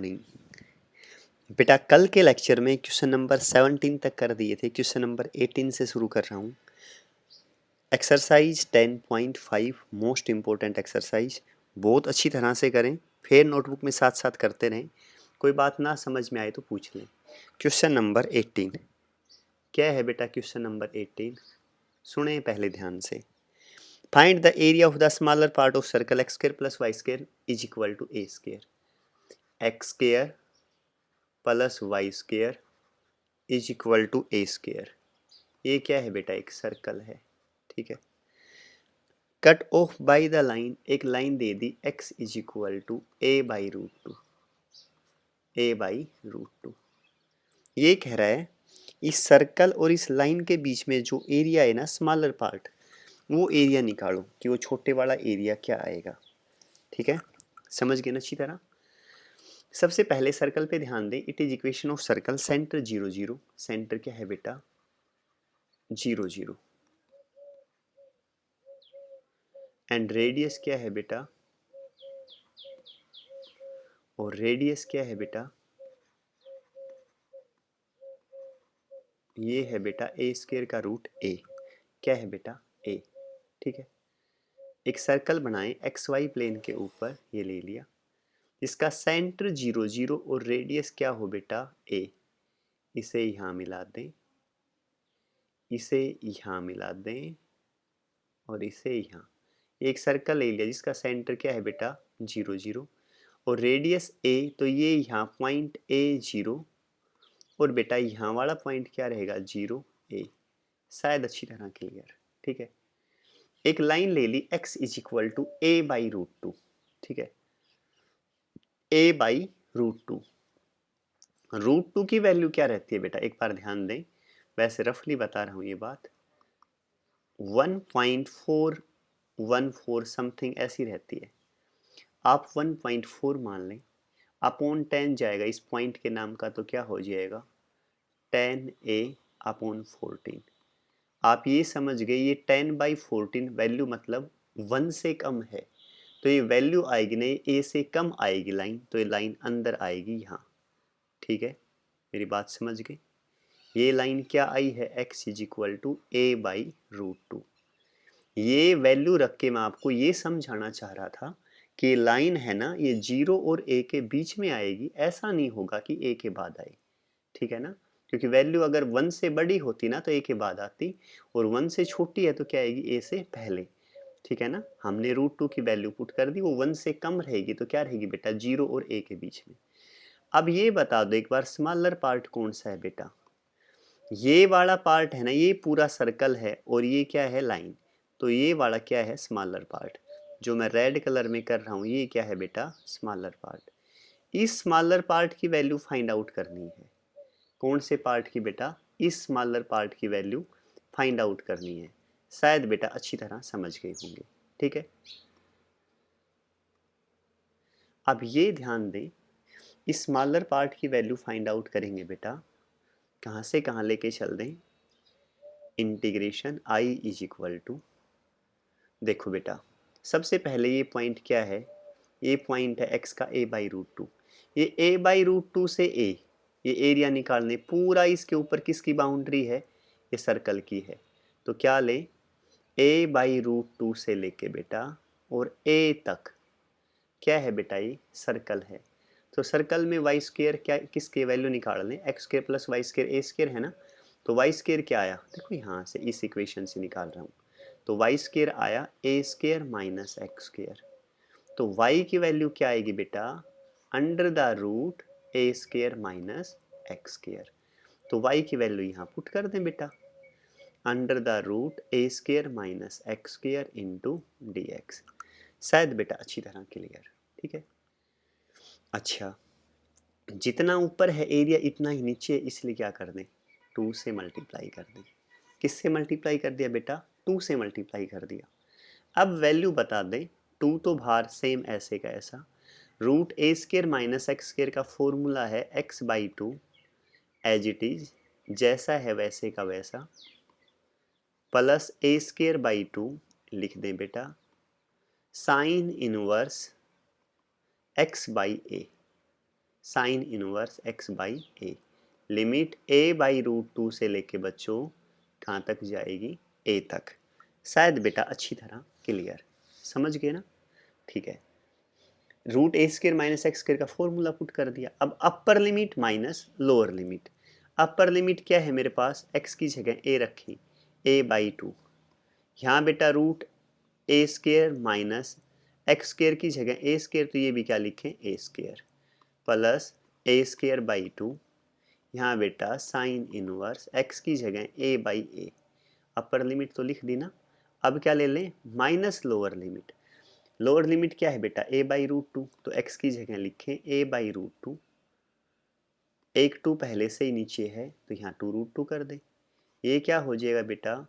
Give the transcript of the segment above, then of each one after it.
नहीं। बेटा कल के लेक्चर में क्वेश्चन नंबर 17 तक कर दिए थे, क्वेश्चन नंबर 18 से शुरू कर रहा हूँ। एक्सरसाइज 10.5 मोस्ट इम्पोर्टेंट एक्सरसाइज, बहुत अच्छी तरह से करें, फिर नोटबुक में साथ साथ करते रहें। कोई बात ना समझ में आए तो पूछ लें। क्वेश्चन नंबर 18 क्या है बेटा? क्वेश्चन नंबर 18 सुने पहले ध्यान से। Find the area of the smaller part of circle x square plus Y square is equal to a square. X square plus Y square is equal to a square. ये क्या है बेटा? एक circle है, ठीक है। Cut off by the line, एक line दे दी x is equal to A by root two, A by root two. ये कह रहा है इस सर्कल और इस लाइन के बीच में जो एरिया है ना, स्मॉलर पार्ट, वो एरिया निकालो कि वो छोटे वाला एरिया क्या आएगा, ठीक है। समझ गए ना अच्छी तरह। सबसे पहले सर्कल पे ध्यान दें। It is equation of circle, centre 0 0, centre क्या है बेटा? 0 0, एंड रेडियस क्या है बेटा? और रेडियस क्या है बेटा? ये है बेटा ए स्क्वायर का रूट ए। क्या है बेटा? ए, ठीक है। एक सर्कल बनाएं एक्स वाई प्लेन के ऊपर, ये ले लिया, इसका सेंटर 0 0 और रेडियस क्या हो बेटा? ए। इसे यहाँ मिला दें, इसे यहाँ मिला दें और इसे यहाँ। एक सर्कल ले लिया जिसका सेंटर क्या है बेटा? 0 0 और रेडियस ए, तो ये यहाँ पॉइंट ए 0 और बेटा यहाँ वाला पॉइंट क्या रहेगा? 0 ए। शायद अच्छी तरह क्लियर, ठीक है। एक लाइन ले ली x is equal to A by root two, ठीक है। A by root two, root two की वैल्यू क्या रहती है बेटा? एक बार ध्यान दें, वैसे रफली बता रहा हूँ ये बात, 1.414 समथिंग ऐसी रहती है। आप 1.4 मान लें, अपॉन 10 जाएगा इस पॉइंट के नाम का, तो क्या हो जाएगा? 10a upon 14। आप ये समझ गए, ये 10/14 वैल्यू मतलब 1 से कम है, तो ये वैल्यू आएगी नहीं, ए से कम आएगी लाइन, तो ये लाइन अंदर आएगी यहाँ, ठीक है। मेरी बात समझ गए? ये लाइन क्या आई है? x is equal to A by root two. ये वैल्यू रख के मैं आपको ये समझाना चाह रहा था कि लाइन है ना, ये 0 और a के बीच में आएगी, ऐसा नहीं होगा कि a के बाद आए, ठीक है ना। क्योंकि वैल्यू अगर 1 से बड़ी होती ना तो a के बाद आती, और 1 से छोटी है तो क्या आएगी? a से पहले, ठीक है ना। हमने रूट टू की वैल्यू पुट कर दी, वो 1 से कम रहेगी, तो क्या रहेगी बेटा? 0 और a के बीच में। अब ये बता दो एक बार, स्मॉलर पार्ट कौन सा है बेटा? ये वाला पार्ट है ना, ये पूरा सर्कल है और ये क्या है? लाइन। तो ये वाला क्या है? Smaller part. जो मैं रेड कलर में कर रहा हूँ ये क्या है बेटा? Smaller part. इस स्मॉलर पार्ट की वैल्यू फाइंड आउट करनी है। कौन से पार्ट की बेटा? इस स्मॉलर पार्ट की वैल्यू फाइंड आउट करनी है। शायद बेटा अच्छी तरह समझ गए होंगे, ठीक है। अब ये ध्यान दें, इस स्मॉलर पार्ट की वैल्यू फाइंड आउट करेंगे बेटा, कहाँ से कहाँ लेके चल दें? Integration i is equal to, देखो बेटा सबसे पहले ये पॉइंट क्या है? ये पॉइंट है x का a बाई रूट टू। ये a बाई रूट टू से a, ये एरिया निकालने पूरा इसके ऊपर किसकी बाउंड्री है? ये सर्कल की है। तो क्या लें? a बाई रूट टू से लेके बेटा और a तक क्या है बेटा? ये सर्कल है। तो सर्कल में वाई स्क्वेयर क्या, किसके वैल्यू निकाल लें? X square plus y square a square है ना। तो वाई स्क्वेयर क्या आया? देखो यहाँ से इस इक्वेशन से निकाल रहा हूँ, तो वाई स्क्वेयर आया A square minus X square. तो वाई की वैल्यू क्या आएगी बेटा? Under the root A square minus X square. तो वाई की वैल्यू यहाँ पुट कर दें बेटा, under the root A square minus X square into D X. शायद बेटा अच्छी तरह क्लियर, ठीक है। अच्छा, जितना ऊपर है एरिया इतना ही नीचे है, इसलिए क्या कर दें? 2 से मल्टीप्लाई कर दें। किससे मल्टीप्लाई कर दिया बेटा? 2 से मल्टीप्लाई कर दिया। अब वैल्यू बता दें, 2 तो बाहर सेम ऐसे का ऐसा, root A square minus X square का फॉर्मूला है x by two, as it is जैसा है वैसे का वैसा, plus A square by two लिख दें बेटा, sine inverse x by A. Sine inverse x by ए। लिमिट a बाई √2 से लेके बच्चों कहाँ तक जाएगी, a तक। शायद बेटा अच्छी तरह क्लियर समझ गए ना, ठीक है। √a² माइनस x² का फॉर्मूला पुट कर दिया। अब upper limit minus lower limit. Upper limit क्या है मेरे पास, x की जगह a रखी, a/2। यहाँ बेटा √a² माइनस x² की जगह a², तो ये भी क्या लिखें, a² प्लस a²/2। यहाँ बेटा साइन इनवर्स x की जगह a/a। अपर लिमिट तो लिख दी ना। अब क्या ले लें, minus lower limit. Lower limit क्या है बेटा, a/√2, तो x की जगह लिखें a/√2। एक 2 पहले से ही नीचे है तो यहाँ 2√2 कर दें। ये क्या हो जाएगा बेटा,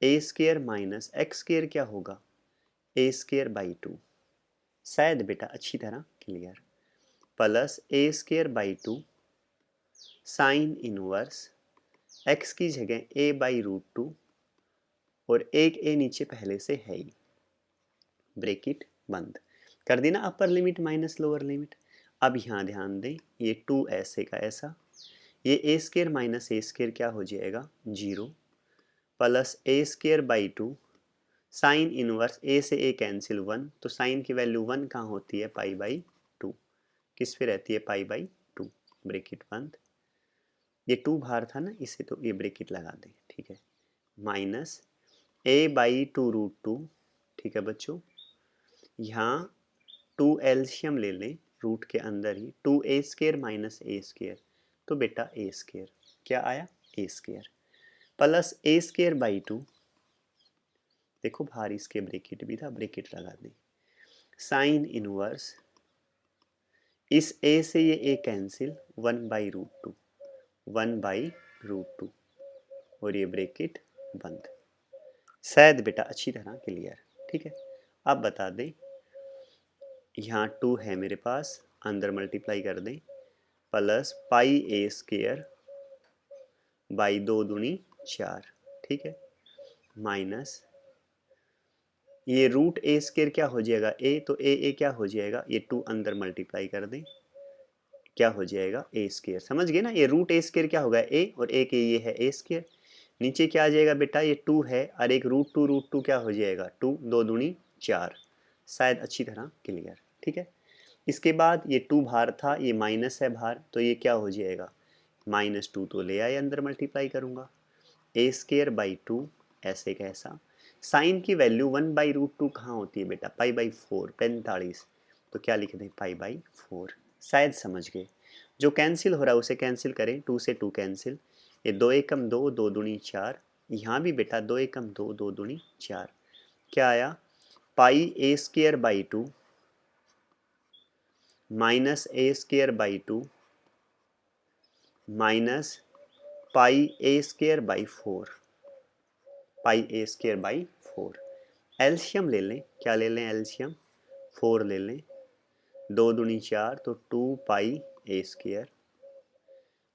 a² माइनस x² क्या होगा, a²/2। शायद बेटा अच्छी तरह clear plus a²/2 sine inverse x की जगह a/√2 और एक a नीचे पहले से है ही, ब्रैकेट बंद कर देना। Upper limit minus lower limit. अब यहाँ ध्यान दें, ये 2 ऐसे का ऐसा, ये a² माइनस a² क्या हो जाएगा, 0 plus a²/2 sine inverse a से a कैंसिल 1, तो साइन की वैल्यू 1 कहाँ होती है, π/2। किस पे रहती है, π/2, ब्रैकेट बंद। ये 2 बाहर था ना, इसे तो ये ब्रैकेट लगा दें, ठीक है, माइनस a/2√2, ठीक है बच्चों। यहाँ 2 एल्शियम ले लें, रूट के अंदर ही 2a² माइनस a², तो बेटा a² क्या आया, a² प्लस a²/2। देखो बाहर इसके ब्रैकेट भी था, ब्रैकेट लगा दें। साइन इनवर्स इस a से ये a कैंसिल, 1/√2, 1/√2 और ये ब्रैकेट बंद। शायद बेटा अच्छी तरह क्लियर, ठीक है। अब बता दें, यहाँ 2 है मेरे पास, अंदर मल्टीप्लाई कर दें, प्लस πa² बाई 2 दूनी 4, ठीक है, माइनस ये √a² क्या हो जाएगा, a, तो a क्या हो जाएगा, ये 2 अंदर मल्टीप्लाई कर दें, क्या हो जाएगा, a²। समझ गए ना, ये √a² क्या होगा, a, और a के ये है a²। नीचे क्या आ जाएगा बेटा, ये 2 है और एक √2 क्या हो जाएगा, 2, 2 दूनी 4। शायद अच्छी तरह क्लियर, ठीक है। इसके बाद ये 2 बाहर था, ये माइनस है बाहर, तो ये क्या हो जाएगा, -2 तो ले आए, अंदर मल्टीप्लाई करूँगा, a²/2 ऐसे कैसा। साइन की वैल्यू 1/√2 कहाँ होती है बेटा, π/4, 45, तो क्या लिख दें, π/4। शायद समझ गए। जो कैंसिल हो रहा है उसे कैंसिल करें, 2 से 2 कैंसिल, ये 2 एकम 2, 2 दूनी 4। यहाँ भी बेटा 2 एकम 2, 2 दूनी 4। क्या आया, πa²/2 minus a²/2 minus πa²/4, πa²/4। एल्शियम ले लें, क्या ले लें एल्शियम, 4 ले लें, 2 दूनी 4, तो 2πa²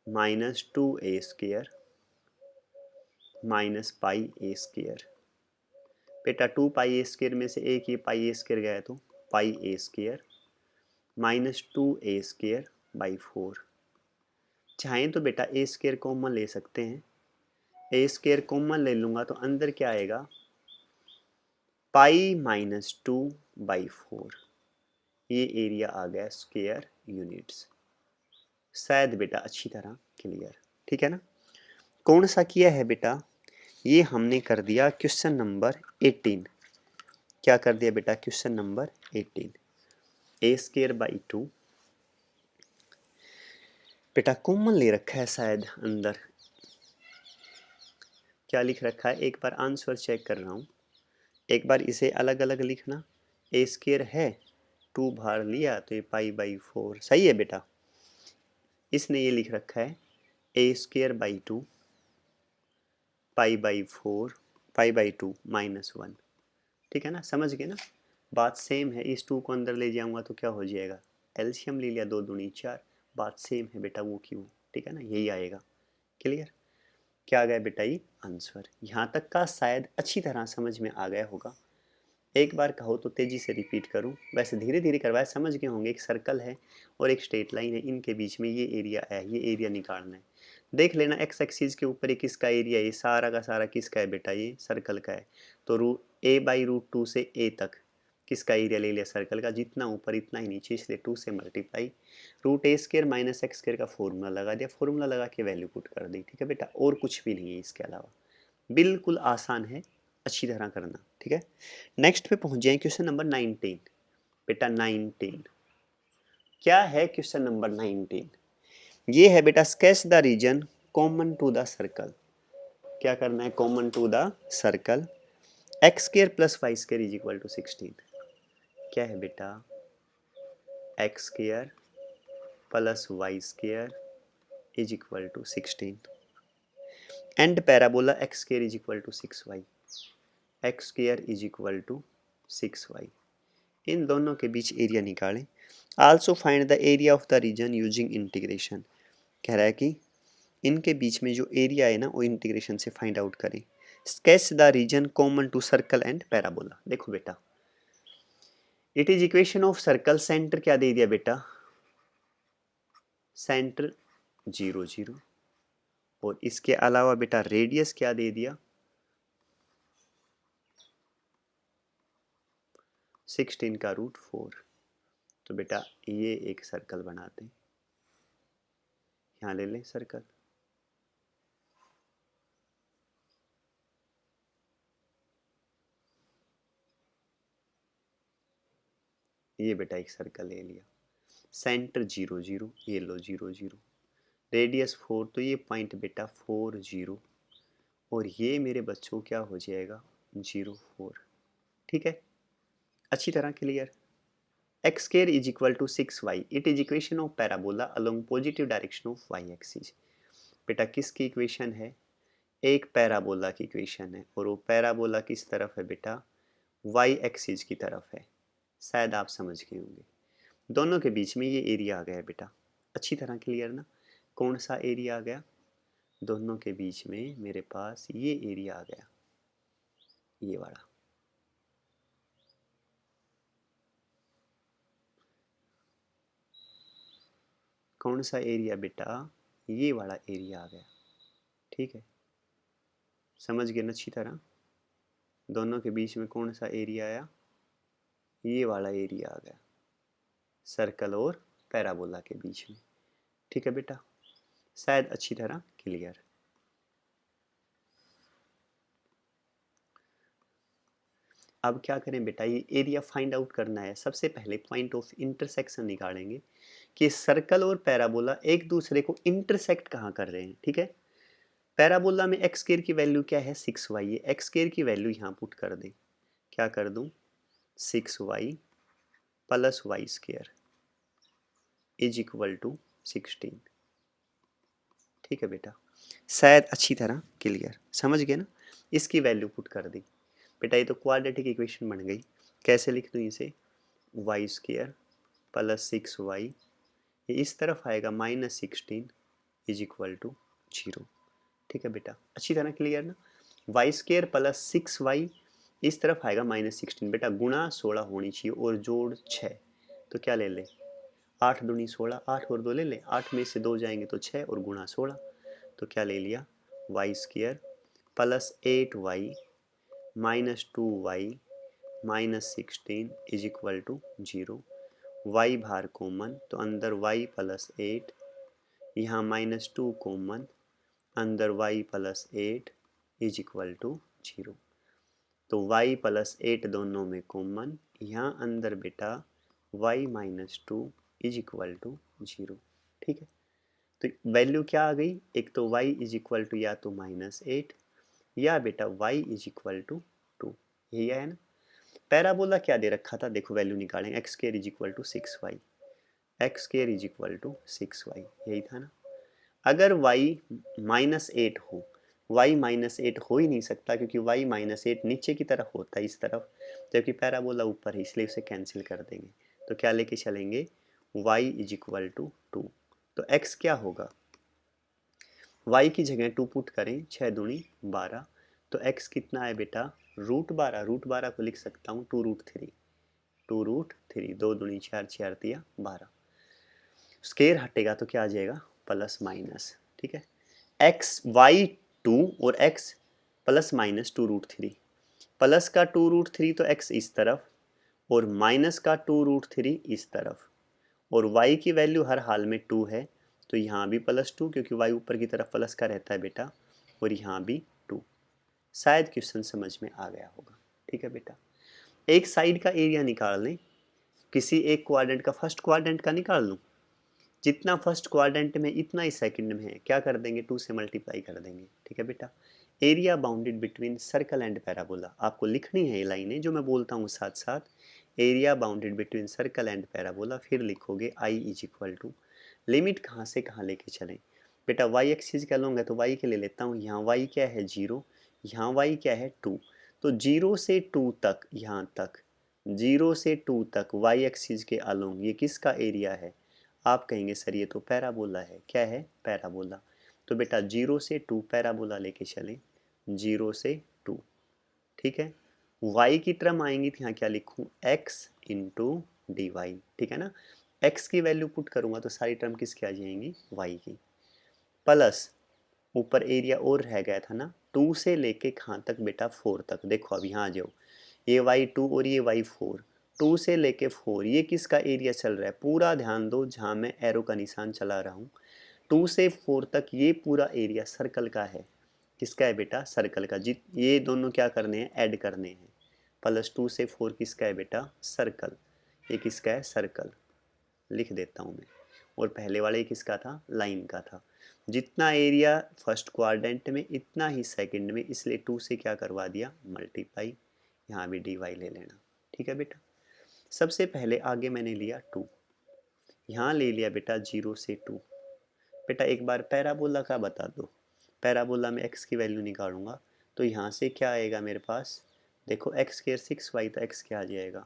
minus 2a² minus πa²। बेटा 2πa² में से एक ये πa² गया तो πa² माइनस 2a²/4। चाहें तो बेटा a² कॉमन ले सकते हैं, a² कॉमन ले लूँगा तो अंदर क्या आएगा, π-2/4। ये एरिया आ गया स्क्वायर यूनिट्स। शायद बेटा अच्छी तरह क्लियर, ठीक है ना। कौन सा किया है बेटा, ये हमने कर दिया क्वेश्चन नंबर 18। क्या कर दिया बेटा, क्वेश्चन नंबर 18, a²/2 बेटा कॉमन ले रखा है शायद अंदर, क्या लिख रखा है, एक बार आंसर चेक कर रहा हूँ, एक बार इसे अलग अलग लिखना। a² है, 2 बाहर लिया तो ये π/4 सही है बेटा। इसने ये लिख रखा है a²/2 π/4, π/2 -1, ठीक है ना, समझ गए ना, बात सेम है। इस 2 को अंदर ले जाऊंगा तो क्या हो जाएगा, एल्शियम ले लिया, 2 दूनी 4, बात सेम है बेटा, वो क्यों, ठीक है ना, यही आएगा क्लियर। क्या आ गया बेटा, ये आंसर। यहाँ तक का शायद अच्छी तरह समझ में आ गया होगा। एक बार कहो तो तेजी से रिपीट करूं, वैसे धीरे धीरे करवाए, समझ गए होंगे। एक सर्कल है और एक स्ट्रेट लाइन है, इनके बीच में ये एरिया है, ये एरिया निकालना है। देख लेना एक्स एक्सिस के ऊपर ये किसका एरिया है, ये सारा का सारा किसका है बेटा, ये सर्कल का है। तो a/√2 से a तक किसका एरिया ले लिया सर्कल का, जितना ऊपर इतना ही नीचे, इसलिए 2 से मल्टीप्लाई। √a² - x² का फॉर्मूला लगा दिया, फॉर्मूला लगा के वैल्यू पुट कर दी। ठीक है बेटा, और कुछ भी नहीं है इसके अलावा, बिल्कुल आसान है, अच्छी तरह करना। ठीक है, नेक्स्ट पे पहुंच जाए, क्वेश्चन नंबर 19 बेटा। 19 क्या है, क्वेश्चन नंबर 19 ये है बेटा, sketch the region common to the circle. क्या करना है, common to the circle x² + y² = 16। क्या है बेटा, x² + y² = 16 and parabola x² = 6y, x² = 6y। इन दोनों के बीच एरिया निकालें। Also find the area of the region using integration. कह रहा है कि इनके बीच में जो एरिया है ना, वो इंटीग्रेशन से फाइंड आउट करें। Sketch the region common to circle and parabola. देखो बेटा, it is equation of circle, centre क्या दे दिया बेटा, सेंटर 0 0, और इसके अलावा बेटा रेडियस क्या दे दिया, 16 का √4। तो बेटा ये एक सर्कल बनाते हैं, यहाँ ले लें सर्कल, ये बेटा एक सर्कल ले लिया, सेंटर 0 0, ये लो 0 0, रेडियस 4, तो ये पॉइंट बेटा 4 0, और ये मेरे बच्चों क्या हो जाएगा 0 4। ठीक है, अच्छी तरह clear. x² = 6y, it is equation of parabola along positive direction of y axis. बेटा किसकी इक्वेशन है, एक पैराबोला की इक्वेशन है, और वो पैराबोला किस तरफ है बेटा, y एक्सिस की तरफ है। शायद आप समझ गए होंगे। दोनों के बीच में ये एरिया आ गया बेटा, अच्छी तरह क्लियर ना। कौन सा एरिया आ गया, दोनों के बीच में मेरे पास ये एरिया आ गया, ये वाला। कौन सा एरिया बेटा, ये वाला एरिया आ गया। ठीक है, समझ गए ना अच्छी तरह। दोनों के बीच में कौन सा एरिया आया, ये वाला एरिया आ गया, सर्कल और पैराबोला के बीच में। ठीक है बेटा, शायद अच्छी तरह क्लियर। अब क्या करें बेटा, ये एरिया फाइंड आउट करना है। सबसे पहले पॉइंट ऑफ इंटरसेक्शन निकालेंगे कि सर्कल और पैराबोला एक दूसरे को इंटरसेक्ट कहाँ कर रहे हैं। ठीक है, पैराबोला में x² की वैल्यू क्या है 6y, ये x² की वैल्यू यहाँ पुट कर दें। क्या कर दूँ, 6y + y² = 16। ठीक है बेटा, शायद अच्छी तरह क्लियर, समझ गए ना। इसकी वैल्यू पुट कर दी बेटा, ये तो क्वाड्रेटिक इक्वेशन बन गई। कैसे लिख दूँ इसे, y² + 6y, ये इस तरफ आएगा -16 = 0। ठीक है बेटा, अच्छी तरह क्लियर ना। y² + 6y इस तरफ आएगा -16 बेटा, गुणा 16 होनी चाहिए और जोड़ 6। तो क्या ले ले, 8 दूनी 16, 8 और 2 ले ले, 8 में से 2 जाएंगे तो 6 और गुणा 16। तो क्या ले लिया, y² + 8y - 2y - 16 = 0। y बाहर कॉमन, तो अंदर y + 8, यहाँ -2 कॉमन, अंदर y + 8 = 0। तो y + 8 दोनों में कॉमन, यहाँ अंदर बेटा y - 2 = 0। ठीक है, तो वैल्यू क्या आ गई, एक तो y = या तो -8 या बेटा y = 2, यही है ना। पैराबोला क्या दे रखा था, देखो वैल्यू निकालें, x² = 6y, x² = 6y, यही था ना। अगर y -8 हो, y -8 हो ही नहीं सकता क्योंकि y -8 नीचे की तरफ होता है, इस तरफ, जबकि पैराबोला ऊपर है, इसलिए उसे कैंसिल कर देंगे। तो क्या लेके चलेंगे, y = 2। तो x क्या होगा, y की जगह 2 पुट करें, 6 दूनी 12, तो x कितना है बेटा रूट 12 को लिख सकता हूँ 2√3, 2√3, 2 दूनी 4, 4 तिया 12। स्केयर हटेगा तो क्या आ जाएगा, प्लस माइनस, ठीक है। एक्स वाई 2 और एक्स प्लस माइनस 2√3, प्लस का 2√3 तो एक्स इस तरफ और माइनस का 2√3 इस तरफ, और y की वैल्यू हर हाल में 2 है तो यहाँ भी +2 क्योंकि y ऊपर की तरफ प्लस का रहता है बेटा, और यहाँ भी 2। शायद क्वेश्चन समझ में आ गया होगा, ठीक है बेटा। एक साइड का एरिया निकाल लें, किसी एक क्वाड्रेंट का, फर्स्ट क्वाड्रेंट का निकाल लूँ, जितना फर्स्ट क्वाड्रेंट में इतना ही सेकंड में है, क्या कर देंगे 2 से मल्टीप्लाई कर देंगे, ठीक है बेटा। Area bounded between circle and parabola, आपको लिखनी है ये लाइनें जो मैं बोलता हूँ साथ साथ। Area bounded between circle and parabola, फिर लिखोगे I is equal to, limit कहाँ से कहाँ लेके चलें बेटा, वाई एक्सिस का लूँगा तो वाई के ले लेता हूँ, यहाँ वाई क्या है 0, यहाँ वाई क्या है 2, तो 0 से 2 तक, यहाँ तक 0 से 2 तक वाई एक्सिस के अलोंग ये किसका एरिया है, आप कहेंगे सर ये तो पैराबोला है, क्या है पैराबोला। तो बेटा 0 से 2 पैराबोला लेके चलें, 0 से 2, ठीक है। y की टर्म आएंगी तो यहाँ क्या लिखूँ, x इंटू डी वाई, ठीक है ना। x की वैल्यू पुट करूँगा तो सारी टर्म किसकी आ जाएंगी, y की, प्लस ऊपर एरिया और रह गया था ना 2 से लेके कहाँ तक बेटा 4 तक, देखो अब यहाँ आ जाओ, ये y2 और ये y4, 2 से लेके 4, ये किसका एरिया चल रहा है, पूरा ध्यान दो जहाँ मैं एरो का निशान चला रहा हूँ, 2 से 4 तक ये पूरा एरिया सर्कल का है, किसका है बेटा, सर्कल का। जित ये दोनों क्या करने हैं, ऐड करने हैं, +2 से 4 किसका है बेटा, सर्कल, ये किसका है, सर्कल, लिख देता हूँ मैं, और पहले वाले किसका था, लाइन का था। जितना एरिया फर्स्ट क्वाड्रेंट में इतना ही सेकंड में, इसलिए 2 से क्या करवा दिया, मल्टीप्लाई, यहाँ भी डी वाई ले लेना, ठीक है बेटा। सबसे पहले आगे मैंने लिया 2, यहाँ ले लिया बेटा 0 से 2। बेटा एक बार पैराबोला का बता दो, पैराबोला में x की वैल्यू निकालूंगा तो यहाँ से क्या आएगा मेरे पास, देखो x स्क्वायर 6y, तो x क्या आ जाएगा,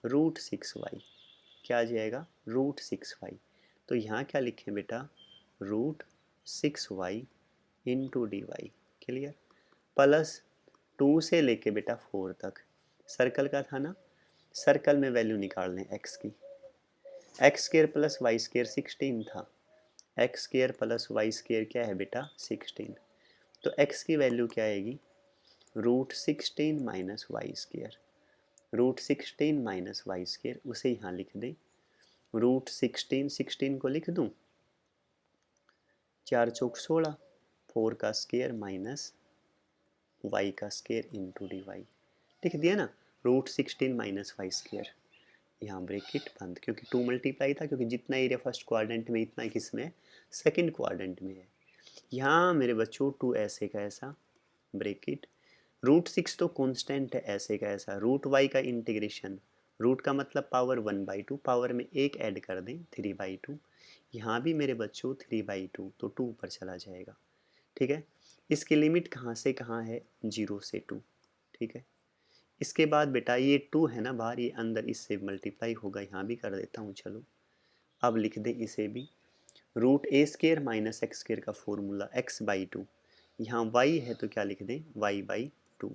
√6y, क्या आ जाएगा, √6y, तो यहाँ क्या लिखें बेटा, √6y into D Y, clear, plus 2 से लेके बेटा 4 तक, सर्कल का था ना, सर्कल में वैल्यू निकाल लें x की, X square plus Y square 16 था, X square plus Y square क्या है बेटा 16, तो x की वैल्यू क्या आएगी, √16 minus Y square, √16 minus Y square, उसे यहाँ लिख दें, √16 को लिख दूँ, 4 चौक 16, 4 का स्क्वायर माइनस वाई का स्क्वायर इंटू डी वाई, लिख दिया ना, √16 माइनस वाई स्क्वायर, यहाँ ब्रैकेट बंद, क्योंकि 2 मल्टीप्लाई था, क्योंकि जितना एरिया फर्स्ट क्वाड्रेंट में इतना किस में, सेकंड क्वाड्रेंट में है। यहाँ मेरे बच्चों 2 ऐसे का ऐसा ब्रैकेट, √6 तो कांस्टेंट है, ऐसे का ऐसा, √y का इंटीग्रेशन, रूट का मतलब पावर 1/2, पावर में एक ऐड कर दें 3/2, यहाँ भी मेरे बच्चों 3/2, तो 2 ऊपर चला जाएगा, ठीक है। इसकी लिमिट कहाँ से कहाँ है, 0 से 2, ठीक है। इसके बाद बेटा ये 2 है ना बाहर, ये अंदर इससे मल्टीप्लाई होगा, यहाँ भी कर देता हूँ, चलो अब लिख दें इसे भी, √a² माइनस x² का फॉर्मूला x/2, यहाँ y है तो क्या लिख दें, y/2,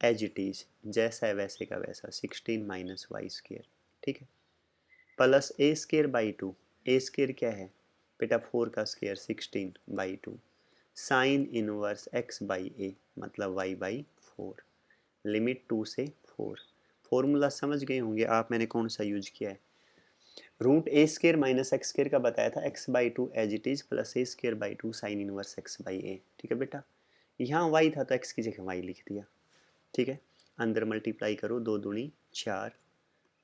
एज इट इज जैसा है वैसे का वैसा, 16 माइनस y², ठीक है, प्लस a²/2, a² क्या है बेटा 4 का स्क्वायर 16/2, साइन इनवर्स x/a मतलब y/4, लिमिट 2 से 4, फॉर्मूला समझ गए होंगे आप, मैंने कौन सा यूज किया है, √a² माइनस x² का बताया था, x/2 as it is plus a²/2 sine inverse x/a, ठीक है बेटा। यहाँ y था तो x की जगह y लिख दिया, ठीक है, अंदर मल्टीप्लाई करो, 2 दूनी 4,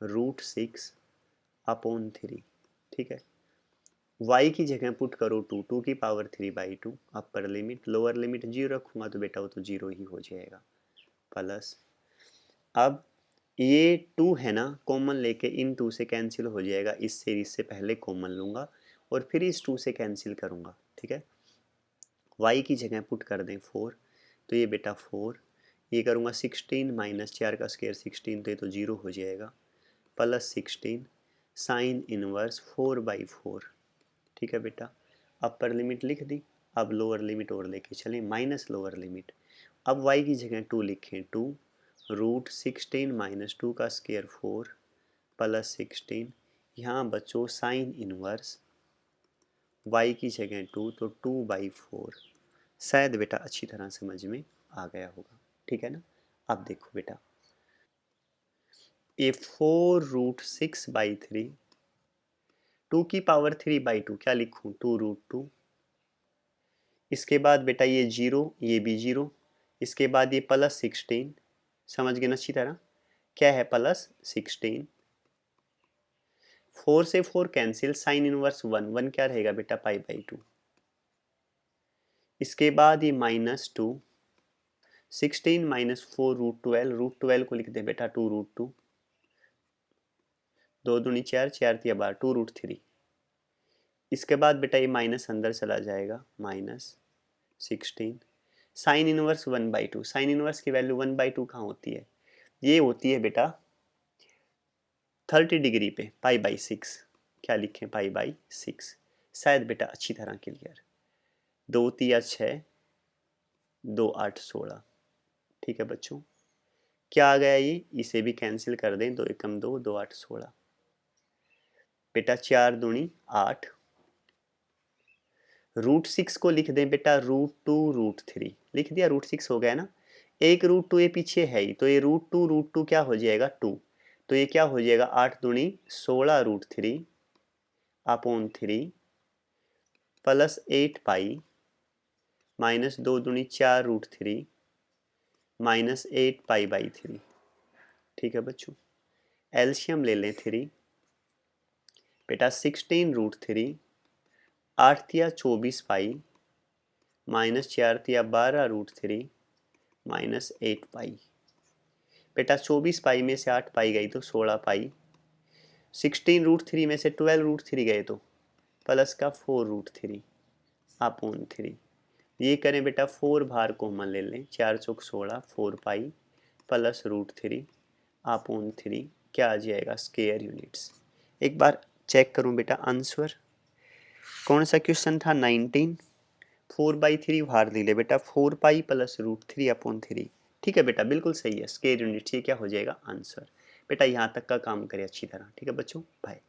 √6 अपॉन 3, ठीक है, y की जगह पुट करो 2, 2 की power 3/2, upper limit, lower limit 0 रखूँगा तो बेटा वो तो 0 ही हो जाएगा, प्लस अब ये 2 है ना, कॉमन लेके इन 2 से कैंसिल हो जाएगा, इससे पहले कॉमन लूँगा और फिर इस 2 से कैंसिल करूँगा, ठीक है। y की जगह पुट कर दें 4, तो ये बेटा 4, ये करूँगा 16 माइनस 4 का स्क्वायर 16, तो ये तो 0 हो जाएगा, प्लस 16 साइन इनवर्स 4/4, ठीक है बेटा, अपर लिमिट लिख दी, अब लोअर लिमिट और लेके चलें, माइनस लोअर लिमिट, अब y की जगह 2 लिखें, 2 रूट 16 माइनस 2 का स्क्वायर 4 प्लस 16। यहाँ बच्चों साइन इनवर्स y की जगह 2 तो 2/4। शायद बेटा अच्छी तरह समझ में आ गया होगा, ठीक है ना। अब देखो बेटा, ये 4 रूट 6/3, 2 की पावर 3/2 क्या लिखूं, 2 रूट 2। इसके बाद बेटा ये 0, ये भी 0। इसके बाद ये प्लस 16, समझ गए ना अच्छी तरह, क्या है प्लस 16। 4 से 4 कैंसिल, साइन इनवर्स 1, 1 क्या रहेगा बेटा π/2। इसके बाद ये -2, 16 माइनस 4 रूट 12 को लिख दे बेटा 2 रूट 2, 2 दूनी 4, 4 तिया 12, 2 रूट 3। इसके बाद बेटा ये माइनस अंदर चला जाएगा, -16 साइन इनवर्स 1/2। साइन इनवर्स की वैल्यू 1/2 कहाँ होती है, ये होती है बेटा 30 डिग्री पे π/6। क्या लिखें π/6, शायद बेटा अच्छी तरह क्लियर। 2 तिया 6, 2 8 16, ठीक है बच्चों। क्या आ गया ये, इसे भी कैंसिल कर दें, 2 एकम 2, 2 8 16। बेटा 4 दूनी 8, रूट 6 को लिख दें बेटा √2 √3, लिख दिया, √6 हो गया ना। एक √2 ये पीछे है ही, तो ये √2 क्या हो जाएगा 2, तो ये क्या हो जाएगा 8 दूनी 16 √3 अपॉन 3 प्लस 8 पाई माइनस 2 दूनी 4 √3 माइनस 8 π/3, ठीक है बच्चों। एलसीएम ले लें 3, बेटा 16 √3, 8 तिया 24 पाई माइनस 4 तिया 12 √3 माइनस 8 पाई। बेटा 24 पाई में से 8 पाई गई तो 16 पाई, 16 √3 में से 12 √3 गए तो प्लस का 4 √3 अपॉन 3। ये करें बेटा 4 बाहर कॉमन ले लें, 4 चौक 16, 4 पाई प्लस √3 अपॉन 3, क्या आ जाएगा स्क्वायर यूनिट्स। एक बार चेक करूं बेटा आंसर, कौन सा क्वेश्चन था 19, 4/3 बाहर ले ले बेटा, 4 पाई प्लस √3 अपॉन 3, ठीक है बेटा बिल्कुल सही है, स्क्वायर यूनिट ये क्या हो जाएगा आंसर। बेटा यहाँ तक का काम करें अच्छी तरह, ठीक है बच्चों, बाय।